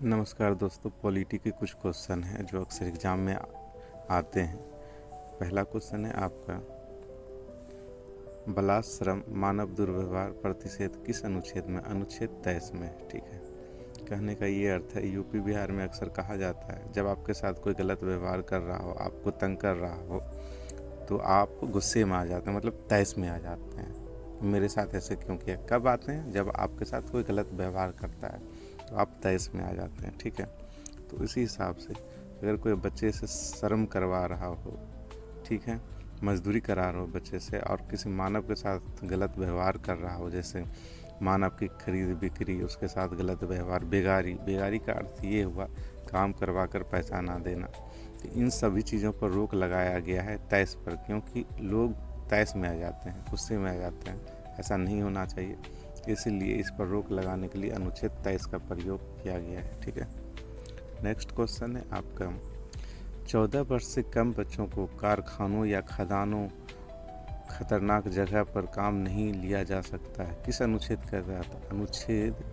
नमस्कार दोस्तों, पॉलिटी के कुछ क्वेश्चन हैं जो अक्सर एग्जाम में आते हैं। पहला क्वेश्चन है आपका, बलात्श्रम मानव दुर्व्यवहार प्रतिषेध किस अनुच्छेद में? अनुच्छेद 23 में। ठीक है, कहने का ये अर्थ है, यूपी बिहार में अक्सर कहा जाता है जब आपके साथ कोई गलत व्यवहार कर रहा हो, आपको तंग कर रहा हो, तो आप गुस्से में आ जाते हैं, मतलब तैश में आ जाते हैं। मेरे साथ ऐसे क्यों किया? कब आते हैं? जब आपके साथ कोई गलत व्यवहार करता है तो आप तैश में आ जाते हैं। ठीक है, तो इसी हिसाब से अगर कोई बच्चे से शर्म करवा रहा हो, ठीक है, मजदूरी करा रहा हो बच्चे से, और किसी मानव के साथ गलत व्यवहार कर रहा हो, जैसे मानव की खरीद बिक्री, उसके साथ गलत व्यवहार, बेगारी का अर्थ ये हुआ काम करवा कर पैसा ना देना। तो इन सभी चीज़ों पर रोक लगाया गया है तैश पर, क्योंकि लोग तैश में आ जाते हैं, गुस्से में आ जाते हैं। ऐसा नहीं होना चाहिए, इसीलिए इस पर रोक लगाने के लिए अनुच्छेद 23 का प्रयोग किया गया है। ठीक है, नेक्स्ट क्वेश्चन है आपका, 14 वर्ष से कम बच्चों को कारखानों या खदानों खतरनाक जगह पर काम नहीं लिया जा सकता है? किस अनुच्छेद के तहत? अनुच्छेद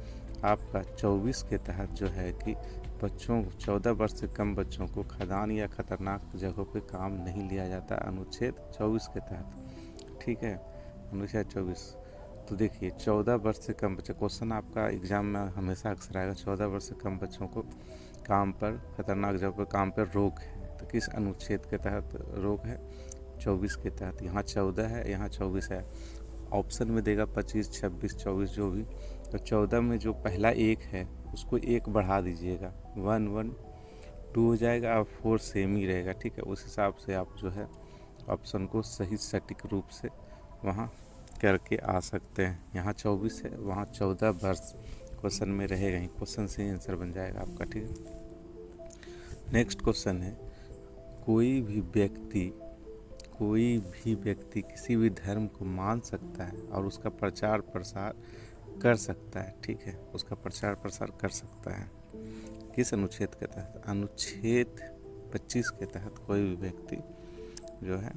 आपका 24 के तहत जो है कि बच्चों 14 वर्ष से कम बच्चों को खदान या खतरनाक जगहों पे काम नहीं लिया जाता, अनुच्छेद 24 के तहत। ठीक है, अनुच्छेद 24। तो देखिए, 14 वर्ष से कम बच्चे, क्वेश्चन आपका एग्जाम में हमेशा अक्सर आएगा, 14 वर्ष से कम बच्चों को काम पर, खतरनाक जगह पर काम पर रोक है, तो किस अनुच्छेद के तहत रोक है? 24 के तहत। यहाँ 14 है, यहाँ 24 है। ऑप्शन में देगा 25, 26, 24 जो भी, तो 14 में जो पहला एक है उसको एक बढ़ा दीजिएगा, 1 1 2 हो जाएगा, और 4 सेम ही रहेगा। ठीक है, उस हिसाब से आप जो है ऑप्शन को सही सटीक रूप से वहाँ करके आ सकते हैं। यहाँ 24 है, वहाँ 14 वर्ष क्वेश्चन में रहेगा ही, क्वेश्चन से ही आंसर बन जाएगा आपका। ठीक है, नेक्स्ट क्वेश्चन है, कोई भी व्यक्ति किसी भी धर्म को मान सकता है और उसका प्रचार प्रसार कर सकता है। ठीक है, उसका प्रचार प्रसार कर सकता है किस अनुच्छेद के तहत? अनुच्छेद 25 के तहत कोई भी व्यक्ति जो है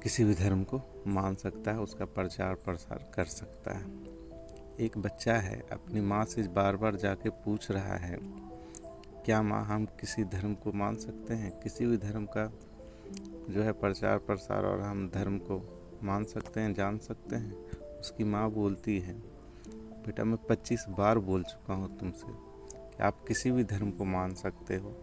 किसी भी धर्म को मान सकता है, उसका प्रचार प्रसार कर सकता है। एक बच्चा है, अपनी माँ से बार बार जाके पूछ रहा है, क्या माँ हम किसी धर्म को मान सकते हैं? किसी भी धर्म का जो है प्रचार प्रसार और हम धर्म को मान सकते हैं, जान सकते हैं? उसकी माँ बोलती है, बेटा मैं 25 बार बोल चुका हूँ तुमसे कि आप किसी भी धर्म को मान सकते हो।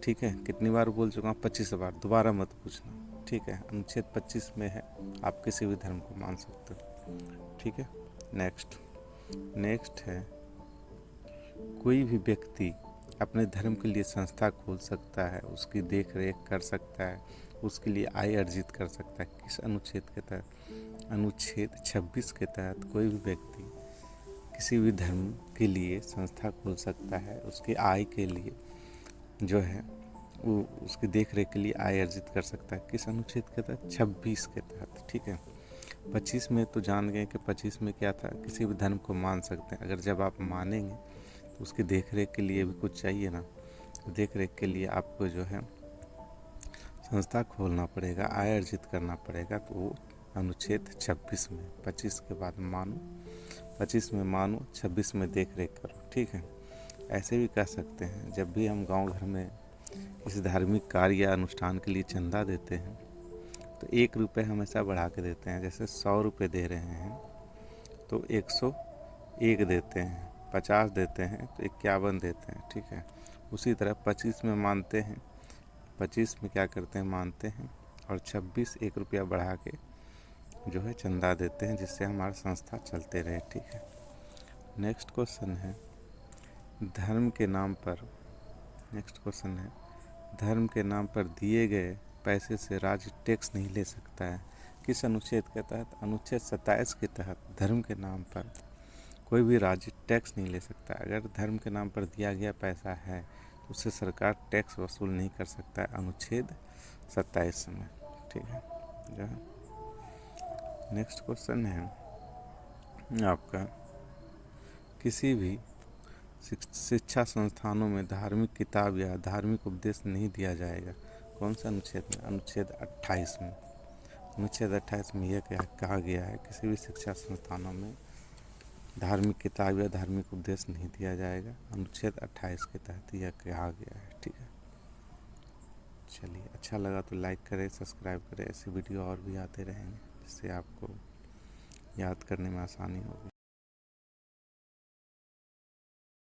ठीक है, कितनी बार बोल चुका हूँ? 25 बार, दोबारा मत पूछना। ठीक है, अनुच्छेद 25 में है, आप किसी भी धर्म को मान सकते हो। ठीक है, नेक्स्ट है, कोई भी व्यक्ति अपने धर्म के लिए संस्था खोल सकता है, उसकी देख रेख कर सकता है, उसके लिए आय अर्जित कर सकता है। किस अनुच्छेद के तहत? अनुच्छेद 26 के तहत कोई भी व्यक्ति किसी भी धर्म के लिए संस्था खोल सकता है, उसके आय के लिए जो है वो उसकी देख रेख के लिए आय अर्जित कर सकता है। किस अनुच्छेद के तहत? 26 के तहत। ठीक है, 25 में तो जान गए कि 25 में क्या था, किसी भी धर्म को मान सकते हैं। अगर जब आप मानेंगे तो उसकी देख रेख के लिए भी कुछ चाहिए ना, देख रेख के लिए आपको जो है संस्था खोलना पड़ेगा, आय अर्जित करना पड़ेगा। तो वो अनुच्छेद 26 में, 25 के बाद मानो, 25 में मानो, 26 में देख रेख करो। ठीक है, ऐसे भी कह सकते हैं, जब भी हम गांव घर में किसी धार्मिक कार्य या अनुष्ठान के लिए चंदा देते हैं तो 1 रुपये हमेशा बढ़ा के देते हैं। जैसे 100 रुपये दे रहे हैं तो 101 देते हैं, 50 देते हैं तो 51 देते हैं। ठीक है, उसी तरह 25 में मानते हैं, 25 में क्या करते हैं, मानते हैं, और 26 1 रुपया बढ़ा के जो है चंदा देते हैं, जिससे हमारा संस्था चलते रहे। ठीक है, नेक्स्ट क्वेश्चन है, धर्म के नाम पर, धर्म के नाम पर दिए गए पैसे से राज्य टैक्स नहीं ले सकता है। किस अनुच्छेद के तहत? अनुच्छेद 27 के तहत धर्म के नाम पर कोई भी राज्य टैक्स नहीं ले सकता। अगर धर्म के नाम पर दिया गया पैसा है तो उससे सरकार टैक्स वसूल नहीं कर सकता है, अनुच्छेद 27 में। ठीक है, जो है नेक्स्ट क्वेश्चन है आपका, किसी भी शिक्षा संस्थानों में धार्मिक किताब या धार्मिक उपदेश नहीं दिया जाएगा। कौन सा अनुच्छेद में? अनुच्छेद 28 में। अनुच्छेद 28 में यह क्या कहा गया है, किसी भी शिक्षा संस्थानों में धार्मिक किताब या धार्मिक उपदेश नहीं दिया जाएगा। अनुच्छेद 28 के तहत यह कहा गया है, ठीक है। चलिए, अच्छा लगा तो लाइक करें, सब्सक्राइब करें, ऐसे वीडियो और भी आते रहेंगे जिससे आपको याद करने में आसानी होगी।